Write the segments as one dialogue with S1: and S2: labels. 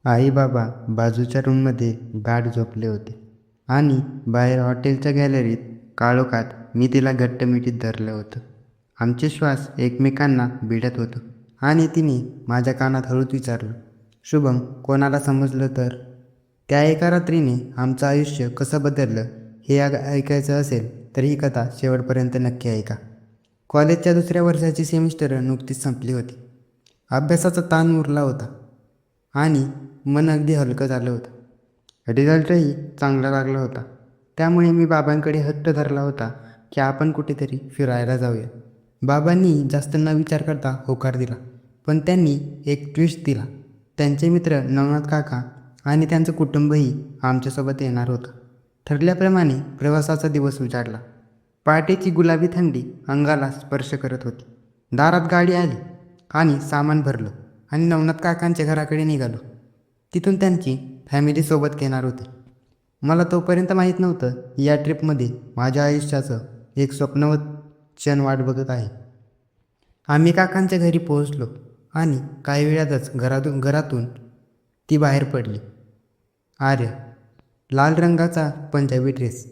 S1: आई बाबा बाजूच्या रूममध्ये गाढ झोपले होते आणि बाहेर हॉटेलच्या गॅलरीत काळोखात मी तिला घट्ट मिठीत धरलं होतं. आमचे श्वास एकमेकांना भिडत होतो आणि तिने माझ्या कानात हळूच विचारलं, शुभम, कोणाला समजलं तर? त्या एका रात्रीने आमचं आयुष्य कसं बदललं हे ऐकायचं असेल तर ही कथा शेवटपर्यंत नक्की ऐका. कॉलेजच्या दुसऱ्या वर्षाची सेमिस्टर नुकतीच संपली होती. अभ्यासाचा ताण उरला होता आणि मन अगदी हलकं झालं होतं. रिझल्टही चांगला लागला होता. त्यामुळे मी बाबांकडे हट्ट धरला होता की आपण कुठेतरी फिरायला जाऊया. बाबांनी जास्त न विचार करता होकार दिला. पण त्यांनी एक ट्विस्ट दिला. त्यांचे मित्र नवनाथ काका आणि त्यांचं कुटुंबही आमच्यासोबत येणार होतं. ठरल्याप्रमाणे प्रवासाचा दिवस उजाडला. पहाटेची गुलाबी थंडी अंगाला स्पर्श करत होती. दारात गाडी आली आणि सामान भरलं आणि नवनाथ काकांच्या घराकडे निघालो. तिथून त्यांची फॅमिलीसोबत येणार होते. मला तोपर्यंत माहीत नव्हतं या ट्रिपमध्ये माझ्या आयुष्याचं एक स्वप्नवत क्षण वाट बघत आहे. आम्ही काकांच्या घरी पोहोचलो आणि काही वेळातच घरातून ती बाहेर पडली. आर्या, लाल रंगाचा पंजाबी ड्रेस,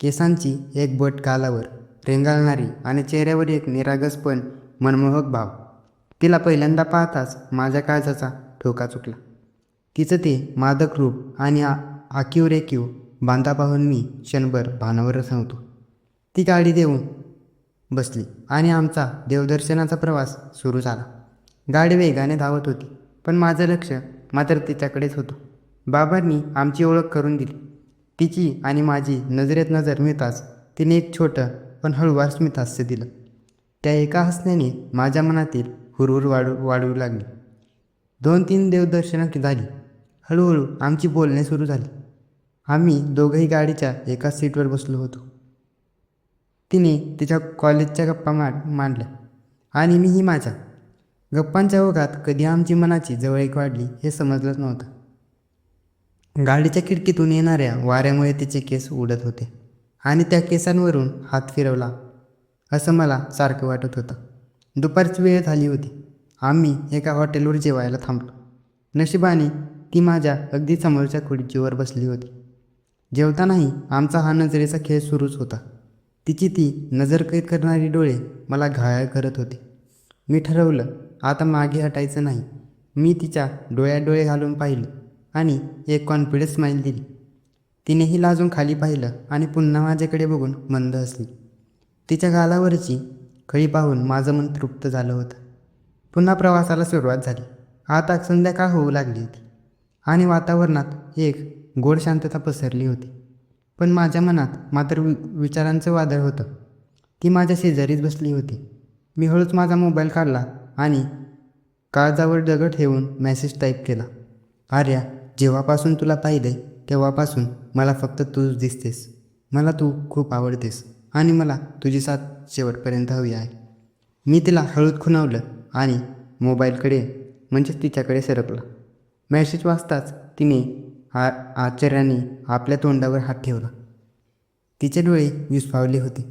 S1: केसांची एक बट गालावर रेंगाळणारी आणि चेहऱ्यावर एक निरागस पण मनमोहक भाव. तिला पहिल्यांदा पाहताच माझ्या काळजाचा ठोका चुकला. तिचं ते मादक रूप आणि आखीव रेखीव बांधा पाहून मी क्षणभर भानावरच नव्हतो. ती गाडी देऊन बसली आणि आमचा देवदर्शनाचा प्रवास सुरू झाला. गाडी वेगाने धावत होती, पण माझं लक्ष मात्र तिच्याकडेच होतं. बाबांनी आमची ओळख करून दिली. तिची आणि माझी नजरेत नजर मिळताच तिने एक छोटं पण हळूवार स्मितहास्य दिलं. त्या एका हसण्याने माझ्या मनातील हुरहुर वाढू लागली. 2-3 देवदर्शनं झाली. हळूहळू आमची बोलणे सुरू झाली. आम्ही दोघंही गाडीच्या एकाच सीटवर बसलो होतो. तिने तिच्या कॉलेजच्या गप्पा मांडल्या आणि मीही माझ्या. गप्पांच्या ओघात कधी आमची मनाची जवळीक वाढली हे समजलंच नव्हतं. गाडीच्या खिडकीतून येणाऱ्या वाऱ्यामुळे तिचे केस उडत होते आणि त्या केसांवरून हात फिरवला असं मला सारखं वाटत होतं. दुपारची वेळ झाली होती. आम्ही एका हॉटेलवर जेवायला थांबलो. नशिबाने ती माझ्या अगदी समोरच्या खुर्चीवर बसली होती. जेवतानाही आमचा हा नजरेचा खेळ सुरूच होता. तिची ती नजरकैद करणारी डोळे मला घायाळ करत होते. मी ठरवलं, आता मागे हटायचं नाही. मी तिच्या डोळ्यात डोळे घालून पाहिलं आणि एक कॉन्फिडन्स स्माईल दिली. तिनेही लाजून खाली पाहिलं आणि पुन्हा माझ्याकडे बघून मंद हसली. तिच्या गालावरची खळी पाहून माझं मन तृप्त झालं होतं. पुन्हा प्रवासाला सुरुवात झाली. आता संध्याकाळ होऊ लागली होती आणि वातावरणात एक गोड शांतता पसरली होती. पण माझ्या मनात मात्र विचारांचं वादळ होतं. ती माझ्या शेजारीच बसली होती. मी हळूच माझा मोबाईल काढला आणि काळजावर दगड ठेवून मेसेज टाईप केला. आर्या, जेव्हापासून तुला पाहिलं तेव्हापासून मला फक्त तूच दिसतेस. मला तू खूप आवडतेस आणि मला तुझी साथ शेवटपर्यंत हवी आहे. मी तिला हळूच खुणावलं आणि मोबाईलकडे म्हणजेच तिच्याकडे सरकला. मेसेज वाचताच तिने आश्चर्याने आपल्या तोंडावर हात ठेवला. तिचे डोळे विस्फारले होते.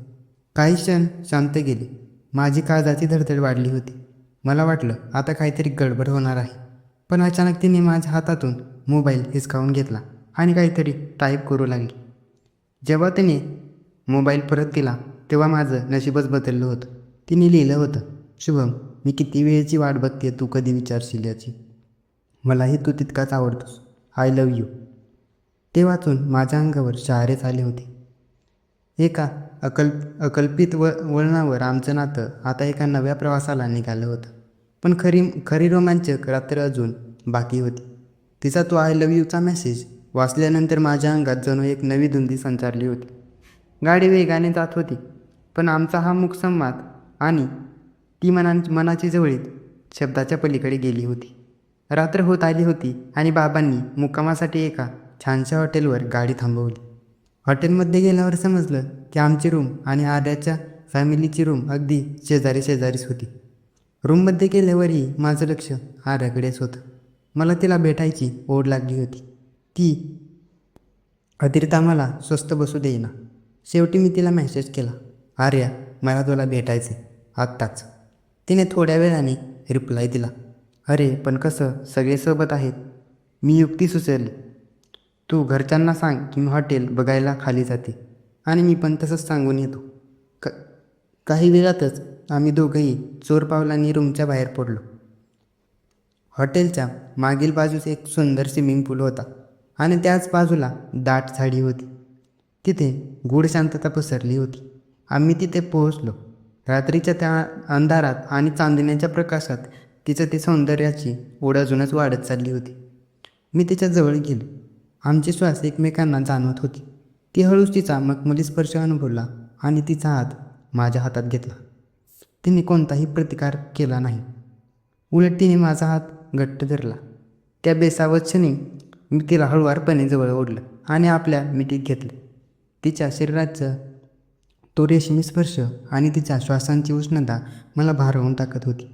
S1: काही क्षण शांत गेले. माझी काळजाची धडधड वाढली होती. मला वाटलं आता काहीतरी गडबड होणार आहे. पण अचानक तिने माझ्या हातातून मोबाईल हिसकावून घेतला आणि काहीतरी टाईप करू लागली. जेव्हा तिने मोबाईल परत दिला तेव्हा माझं नशीबच बदललं होतं. तिने लिहिलं होतं, शुभम, मी किती वेळेची वाट बघते तू कधी विचारशील याची. मलाही तू तितकाच आवडतोस. I love you. ते वाचून माझ्या अंगावर शहारे आले होते. एका अकल्पित वळणावर आमचं नातं आता एका नव्या प्रवासाला निघालं होतं. पण खरी रोमांचक रात्र अजून बाकी होती. तिचा तो आय लव्ह यूचा मेसेज वाचल्यानंतर माझ्या अंगात जणू एक नवी धुंदी संचारली होती. गाडी वेगाने जात होती, पण आमचा हा मूक संवाद आणि ती मनाची जवळीक शब्दाच्या पलीकडे गेली होती. रात्र होत आली होती आणि बाबांनी मुक्कामासाठी एका छानशा हॉटेलवर गाडी थांबवली. हॉटेलमध्ये गेल्यावर समजलं की आमची रूम आणि आर्याच्या फॅमिलीची रूम अगदी शेजारीच होती. रूममध्ये गेल्यावरही माझं लक्ष आर्याकडेच होतं. मला तिला भेटायची ओढ लागली होती. ती अतिरिक्त आम्हाला स्वस्त बसू देईना. शेवटी मी तिला मेसेज केला, आर्या, मला तुला भेटायचे आत्ताच. तिने थोड्या वेळाने रिप्लाय दिला, अरे पण कसं, सगळे सोबत आहेत. मी युक्ती सुचवली, तू घरच्यांना सांग की मी हॉटेल बघायला खाली जाते आणि मी पण तसंच सांगून येतो. क काही वेळातच आम्ही दोघंही चोर पावलांनी रूमच्या बाहेर पडलो. हॉटेलच्या मागील बाजूस एक सुंदर स्विमिंग पूल होता आणि त्याच बाजूला दाट झाडी होती. तिथे गूढ शांतता पसरली होती. आम्ही तिथे पोहोचलो. रात्रीच्या त्या अंधारात आणि चांदण्याच्या प्रकाशात तिचं ते सौंदर्याची ओढ अजूनच वाढत चालली होती. मी तिच्या जवळ गेलो. आमचे श्वास एकमेकांना जाणवत होते. ती हळूच तिचा मखमली स्पर्श अनुभवला आणि तिचा हात माझ्या हातात घेतला. तिने कोणताही प्रतिकार केला नाही. उलट तिने माझा हात घट्ट धरला. त्या बेसावत क्षणी मी तिला हळुवारपणे जवळ ओढलं आणि आपल्या मिठीत घेतलं. तिच्या शरीराचं तो रेशमी स्पर्श आणि तिच्या श्वासांची उष्णता मला भारावून टाकत होती.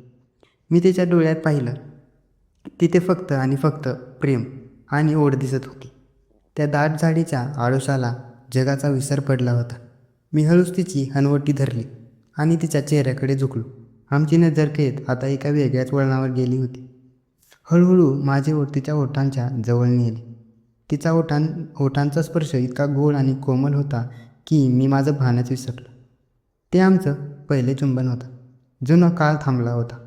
S1: मी तिच्या डोळ्यात पाहिलं. तिथे फक्त आणि फक्त प्रेम आणि ओढ दिसत होती. त्या दाट झाडीच्या आडोशाला जगाचा विसर पडला होता. मी हळूच तिची हनवटी धरली आणि तिच्या चेहऱ्याकडे झुकलो. आमची नजरखेच आता एका वेगळ्याच वळणावर गेली होती. हळूहळू माझे ओठ तिच्या ओठांच्या जवळ नेले. तिचा ओठांचा स्पर्श इतका गोड आणि कोमल होता की मी माझं भानच विसरलो. ते आमचं पहिले चुंबन होतं. जुना काळ थांबला होता.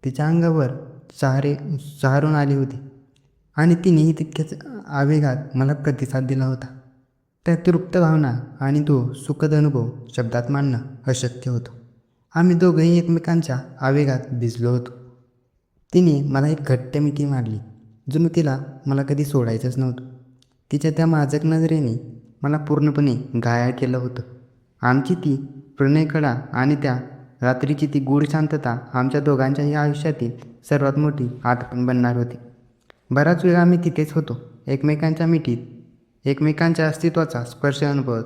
S1: तिच्या अंगावर शहारून आली होती आणि तिनेही तितक्याच आवेगात मला प्रतिसाद दिला होता. त्या तृप्त भावना आणि तो सुखद अनुभव शब्दात मांडणं अशक्य होतं. आम्ही दोघंही एकमेकांच्या आवेगात भिजलो होतो. तिने मला एक घट्ट मिठी मारली. जणू तिला मला कधी सोडायचंच नव्हतं. तिच्या त्या माजक नजरेने मला पूर्णपणे घायाळ केलं होतं. आमची ती प्रणयकडा आणि त्या रात्रीची ती गूढ शांतता आमच्या दोघांच्याही आयुष्यातील सर्वात मोठी आठवण बनणार होती. बराच वेळ आम्ही तिथेच होतो, एकमेकांच्या मिठीत, एकमेकांच्या अस्तित्वाचा स्पर्श अनुभवत.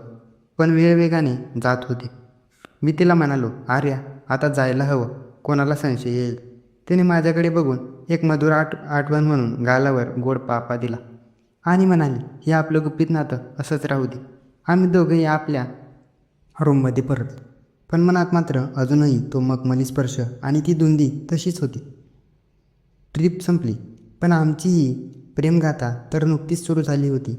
S1: पण वेळ वेगाने जात होते. मी तिला म्हणालो, आर्या, आता जायला हवं, कोणाला संशय येईल. तिने माझ्याकडे बघून एक मधुर आठवण म्हणून गालावर गोड पापा दिला आणि म्हणाली, हे आपलं गुपित नातं असंच राहू दे. आम्ही दोघंही आपल्या रूममध्ये परतलो. पण मनात मात्र अजूनही तो मखमली स्पर्श आणि ती धुंदी तशीच होती. ट्रिप संपली, पण आमची ही प्रेमगाथा तर नुकतीच सुरू झाली होती.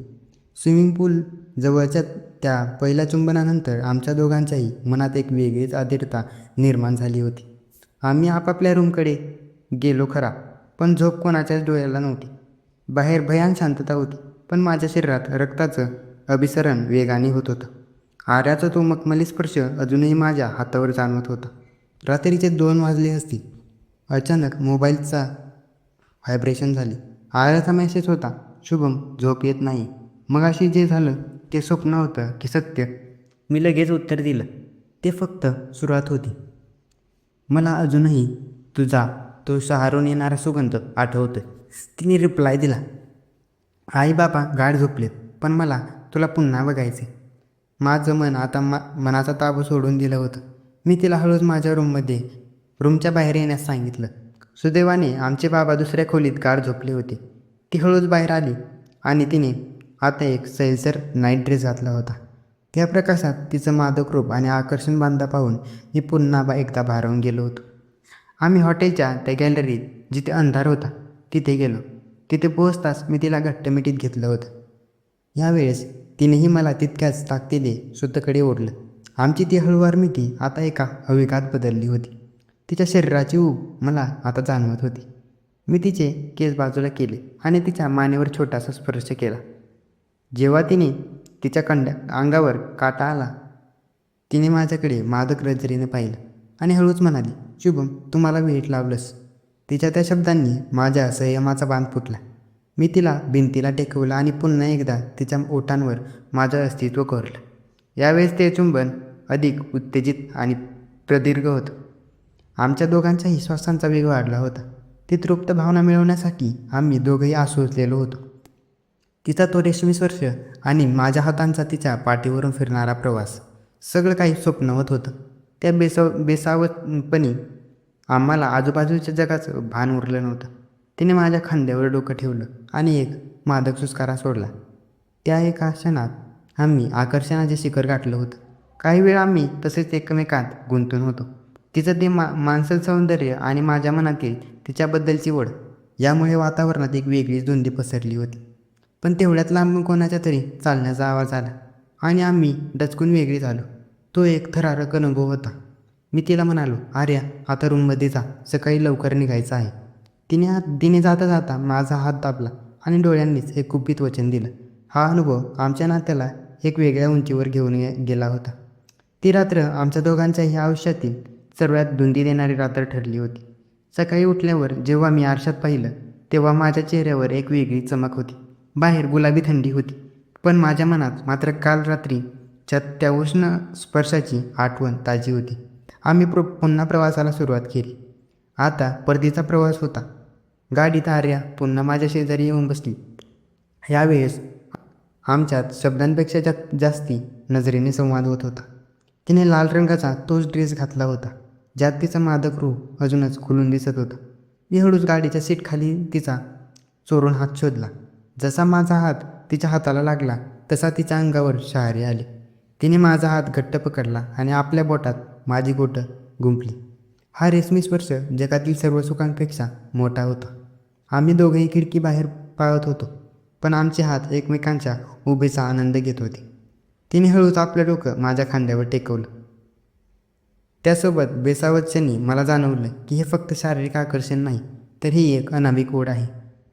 S1: स्विमिंग पूल जवळच्या त्या पहिल्या चुंबनानंतर आमच्या दोघांच्याही मनात एक वेगळीच आधिरता निर्माण झाली होती. आम्ही आपापल्या रूमकडे गेलो खरा, पण झोप कोणाच्याच डोळ्याला नव्हती. बाहेर भयान शांतता होती, पण माझ्या शरीरात रक्ताचं अभिसरण वेगाने होत होतं. आर्याचा तो मखमली स्पर्श अजूनही माझ्या हातावर जाणवत होता. रात्रीचे 2 वाजले असतील. अचानक मोबाईलचा व्हायब्रेशन झाले. आर्याचा मेसेज होता, शुभम, झोप येत नाही. मगाशी जे झालं ते स्वप्न होतं की सत्य? मी लगेच उत्तर दिलं, ते फक्त सुरुवात होती. मला अजूनही तुझा तो शहारून येणारा सुगंध आठवतोय. तिने रिप्लाय दिला, आई बाबा गाढ झोपलेत, पण मला तुला पुन्हा बघायचे. माझं मन आता मनाचा ताबा सोडून दिलं होतं. मी तिला हळूच माझ्या रूमच्या बाहेर येण्यास सांगितलं. सुदैवाने आमचे बाबा दुसऱ्या खोलीत गाढ झोपले होते. ती हळूच बाहेर आली आणि तिने आता एक सैलसर नाईट ड्रेस घातला होता. त्या प्रकाशात तिचं मादक रूप आणि आकर्षण बांधा पाहून मी पुन्हा एकदा भारावून गेलो होतो. आम्ही हॉटेलच्या त्या गॅलरीत जिथे अंधार होता तिथे गेलो. तिथे पोहोचताच मी तिला घट्ट मिठीत घेतलं होतं. यावेळेस तिनेही मला तितक्याच ताकदीने स्वतःकडे ओढलं. आमची ती हळूवार मिठी आता एका आवेगात बदलली होती. तिच्या शरीराची ऊब मला आता जाणवत होती. मी तिचे केस बाजूला केले आणि तिच्या मानेवर छोटासा स्पर्श केला. जेव्हा तिने तिच्या अंगावर काटा आला, तिने माझ्याकडे मादक नजरेने पाहिलं आणि हळूच म्हणाली, शुभम, तू मला वेठ लावलंस. तिच्या त्या शब्दांनी माझ्या संयमाचा बांध फुटला. मी तिला भिंतीला टेकवलं आणि पुन्हा एकदा तिच्या ओठांवर माझं अस्तित्व कोरलं. यावेळेस ते चुंबन अधिक उत्तेजित आणि प्रदीर्घ होतं. आमच्या दोघांच्याही श्वासांचा वेग वाढला होता. ती तृप्त भावना मिळवण्यासाठी आम्ही दोघंही आसुसलेलो होतो. तिचा तो रेशमी स्पर्श आणि माझ्या हातांचा तिच्या पाठीवरून फिरणारा प्रवास, सगळं काही स्वप्नवत होतं. त्या बेसावतपणी आम्हाला आजूबाजूच्या जगाचं भान उरलं नव्हतं. तिने माझ्या खांद्यावर डोकं ठेवलं आणि एक मादक सुस्कारा सोडला. त्या एका क्षणात आम्ही आकर्षणाचे शिखर गाठलं होतं. काही वेळ आम्ही तसेच एकमेकांत गुंतून होतो. तिचं ते माणसं सौंदर्य आणि माझ्या मनातील तिच्याबद्दलची ओढ यामुळे वातावरणात एक वेगळीच धुंदी पसरली होती. पण तेवढ्यात लांबून कोणाच्या तरी चालण्याचा आवाज आला आणि आम्ही डचकून वेगळी झालो. तो एक थरारक अनुभव होता. मी तिला म्हणालो, आर्या आता रूममध्ये जा, सकाळी लवकर निघायचं आहे. तिने जाता जाता माझा हात दाबला आणि डोळ्यांनीच एक गुपित वचन दिलं. हा अनुभव आमच्या नात्याला एक वेगळ्या उंचीवर घेऊन गेला होता. ती रात्र आमच्या दोघांच्याही आयुष्यातील सर्वात धुंदी देणारी रात्र ठरली होती. सकाळी उठल्यावर जेव्हा मी आरशात पाहिलं तेव्हा माझ्या चेहऱ्यावर एक वेगळी चमक होती. बाहेर गुलाबी थंडी होती, पण माझ्या मनात मात्र काल रात्रीच्या त्या उष्ण स्पर्शाची आठवण ताजी होती. आम्ही पुन्हा प्रवासाला सुरुवात केली. आता परतीचा प्रवास होता. गाडीत आर्या पुन्हा माझ्या शेजारी येऊन बसली. यावेळेस आमच्यात शब्दांपेक्षा जास्ती नजरेने संवाद होत होता. तिने लाल रंगाचा तोच ड्रेस घातला होता, ज्यात तिचा मादक रूप अजूनच खुलून दिसत होता. मी हळूच गाडीच्या सीटखाली तिचा चोरून हात शोधला. जसा माझा हात तिच्या हाताला लागला तसा तिच्या अंगावर शहारे आले. तिने माझा हात घट्ट पकडला आणि आपल्या बोटात माझी बोटं गुंफली. हा रेशमी स्पर्श जगातील सर्व सुखांपेक्षा मोठा होता. आम्ही दोघेही खिडकी बाहेर पाहत होतो, पण आमचे हात एकमेकांच्या उभेचा आनंद घेत होते. तिने हळूच आपलं डोकं माझ्या खांद्यावर टेकवलं. त्यासोबत बेसावत क्षणी मला जाणवलं की हे फक्त शारीरिक आकर्षण नाही, तर ही एक अनामिक ओढ आहे.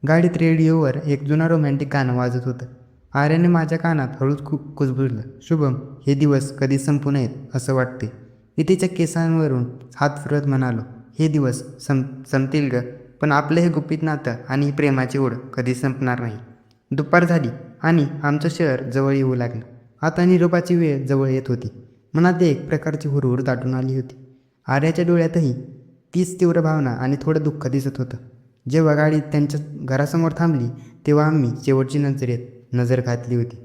S1: गाडीत रेडिओवर एक जुना रोमॅन्टिक गाणं वाजत होतं. आर्याने माझ्या कानात हळूच कुजबुजलं, शुभम, हे दिवस कधी संपू नयेत असं वाटते. मी तिच्या केसांवरून हात फिरवत म्हणालो, हे दिवस संपतील ग, पण आपलं हे गुपित नातं आणि ही प्रेमाची ओढ कधी संपणार नाही. दुपार झाली आणि आमचं शहर जवळ येऊ लागलं. आता निरोपाची वेळ जवळ येत होती. मनात एक प्रकारची हुरहुर दाटून आली होती. आर्याच्या डोळ्यातही तीच तीव्र भावना आणि थोडं दुःख दिसत होतं. जेव्हा गाडी त्यांच्या घरासमोर थांबली तेव्हा आम्ही शेवटची नजर घातली होती.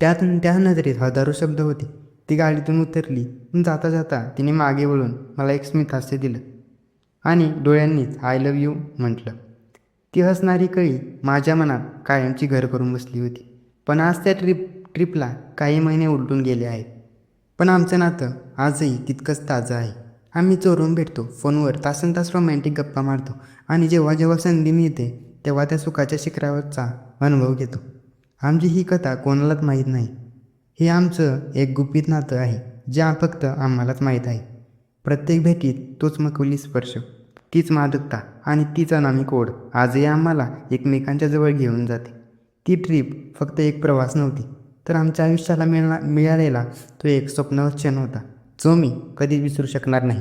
S1: त्या नजरेत हजारो शब्द होते. ती गाडीतून उतरली. जाता जाता तिने मागे वळून मला एक स्मितहास्य दिलं आणि डोळ्यांनीच आय लव्ह यू म्हटलं. ती हसणारी कळी माझ्या मनात कायमची घर करून बसली होती. पण आज त्या ट्रिपला काही महिने उलटून गेले आहेत, पण आमचं नातं आजही तितकंच ताजं आहे. आम्ही चोरून भेटतो, फोनवर तासनतास रोमॅन्टिक गप्पा मारतो आणि जेव्हा जेव्हा संधी मिळते तेव्हा त्या सुखाच्या शिखरावरचा अनुभव घेतो. आमची ही कथा कोणालाच माहीत नाही. हे आमचं एक गुपित नातं आहे, जे फक्त आम्हालाच माहीत आहे. प्रत्येक भेटीत तोच मखुली स्पर्श, तीच मादकता आणि तीच अनामिक ओढ आजही आम्हाला एकमेकांच्या जवळ घेऊन जाते. ती ट्रिप फक्त एक प्रवास नव्हती, तर आमच्या आयुष्याला मिळालेला तो एक स्वप्नवत क्षण होता, जो मी कधी विसरू शकणार नाही.